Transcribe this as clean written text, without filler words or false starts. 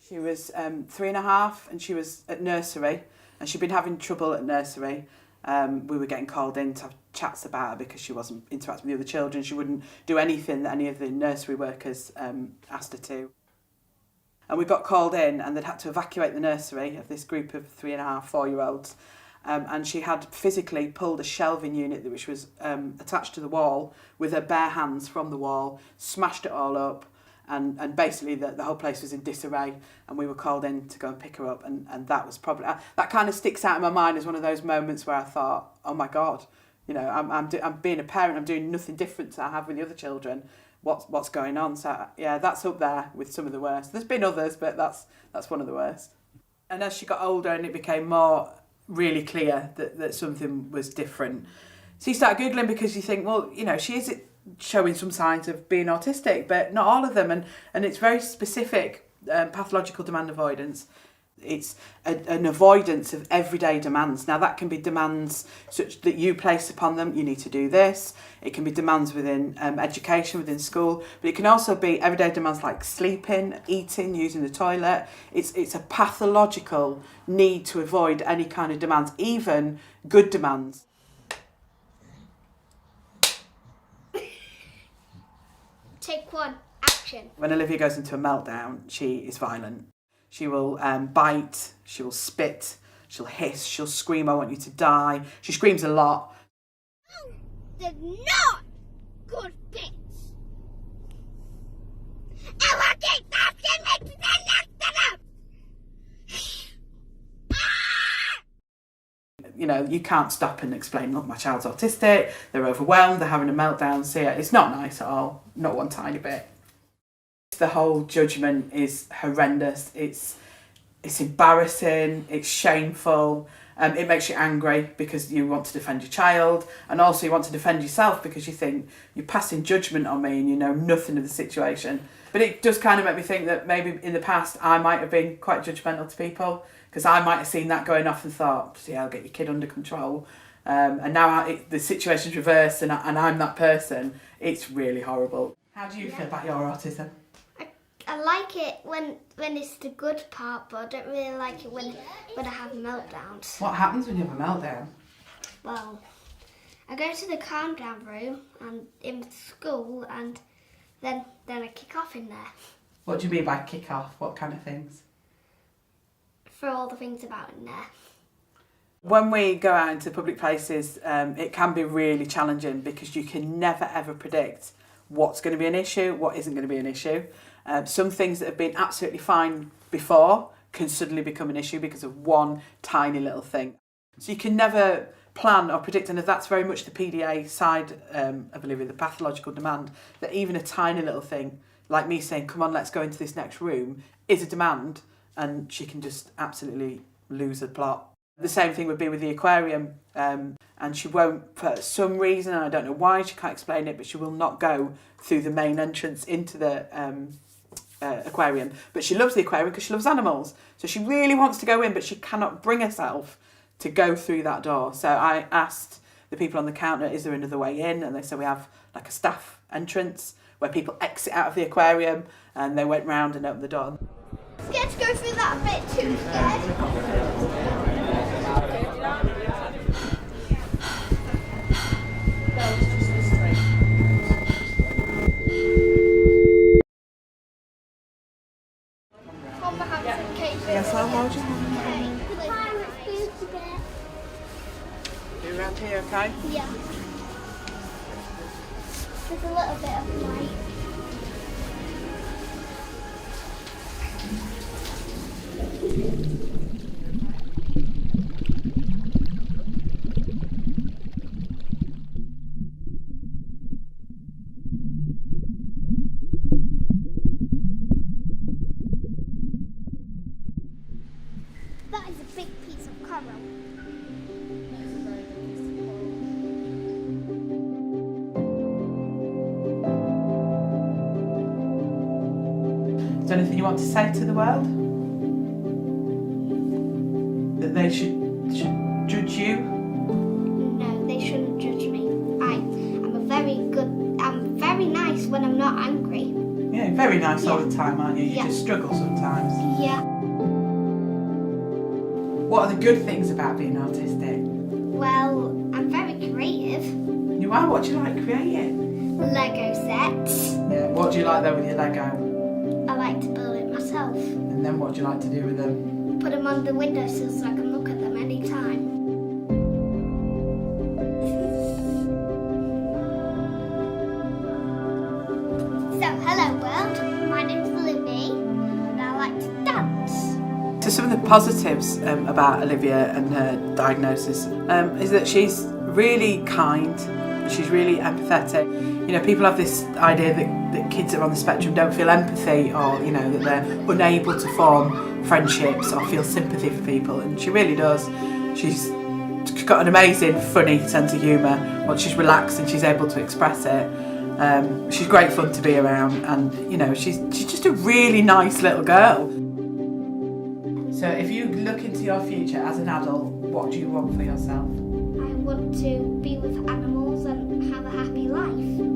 She was 3.5 and she was at nursery and she'd been having trouble at nursery. We were getting called in to have chats about her because she wasn't interacting with the other children. She wouldn't do anything that any of the nursery workers asked her to. And we got called in and they'd had to evacuate the nursery of this group of 3.5, 4-year-olds. And she had physically pulled a shelving unit which was attached to the wall with her bare hands from the wall, smashed it all up, and basically the whole place was in disarray, and we were called in to go and pick her up, and that was probably, that kind of sticks out in my mind as one of those moments where I thought, oh my God, you know, I'm being a parent, I'm doing nothing different to I have with the other children. What's going on? So yeah, that's up there with some of the worst. There's been others, but that's one of the worst. And as she got older and it became more really clear that something was different, so you start Googling because you think, well, you know, she is showing some signs of being autistic, but not all of them, and it's very specific. Pathological demand avoidance. It's an avoidance of everyday demands. Now that can be demands such that you place upon them, you need to do this. It can be demands within education, within school, but it can also be everyday demands like sleeping, eating, using the toilet. It's a pathological need to avoid any kind of demands, even good demands. Take one, action. When Olivia goes into a meltdown, she is violent. She will bite, she will spit, she'll hiss, she'll scream, I want you to die. She screams a lot. They're not good bits. I will keep that in it You know, you can't stop and explain, look, my child's autistic, they're overwhelmed, they're having a meltdown. So yeah, it's not nice at all, not one tiny bit. The whole judgment is horrendous. It's embarrassing, it's shameful, it makes you angry because you want to defend your child, and also you want to defend yourself because you think you're passing judgment on me and you know nothing of the situation. But it does kind of make me think that maybe in the past I might have been quite judgmental to people, because I might have seen that going off and thought, yeah, I'll get your kid under control. And now the situation's reversed and I'm that person. It's really horrible. How do you feel about your autism? I like it when it's the good part, but I don't really like it when I have meltdowns. What happens when you have a meltdown? Well, I go to the calm down room and in school, and then I kick off in there. What do you mean by kick off? What kind of things? Throw all the things about in there. When we go out into public places, it can be really challenging because you can never ever predict what's going to be an issue, what isn't going to be an issue. Some things that have been absolutely fine before can suddenly become an issue because of one tiny little thing. So you can never plan or predict, and that's very much the PDA side of Livvy, the pathological demand, that even a tiny little thing, like me saying, come on, let's go into this next room, is a demand, and she can just absolutely lose the plot. The same thing would be with the aquarium, and she won't, for some reason, and I don't know why, she can't explain it, but she will not go through the main entrance into the aquarium. But she loves the aquarium because she loves animals. So she really wants to go in, but she cannot bring herself to go through that door. So I asked the people on the counter, is there another way in? And they said we have like a staff entrance where people exit out of the aquarium, and they went round and opened the door. Scared to go through that bit, too scared. Yes, I'll hold your hand. You around here, okay? Yeah. There's a little bit of light. That is a big piece of coral. Is there anything you want to say to the world? That they should judge you? No, they shouldn't judge me. I'm very nice when I'm not angry. Yeah, very nice all Yeah. the time, aren't you? You Yeah. just struggle sometimes. Yeah. What are the good things about being autistic? Well, I'm very creative. You are? What do you like creating? Lego sets. Yeah. What do you like though with your Lego? I like to build it myself. And then what do you like to do with them? Put them on the windowsill so I can look at them anytime. So, hello world. My name's Livvy and I like to dance. So some of the positives about Olivia and her diagnosis is that she's really kind, she's really empathetic. You know, people have this idea that kids that are on the spectrum don't feel empathy, or, you know, that they're unable to form friendships or feel sympathy for people, and she really does. She's got an amazing, funny sense of humour. Once she's relaxed and she's able to express it, she's great fun to be around, and, you know, she's just a really nice little girl. So if you look into your future as an adult, what do you want for yourself? I want to be with animals and have a happy life.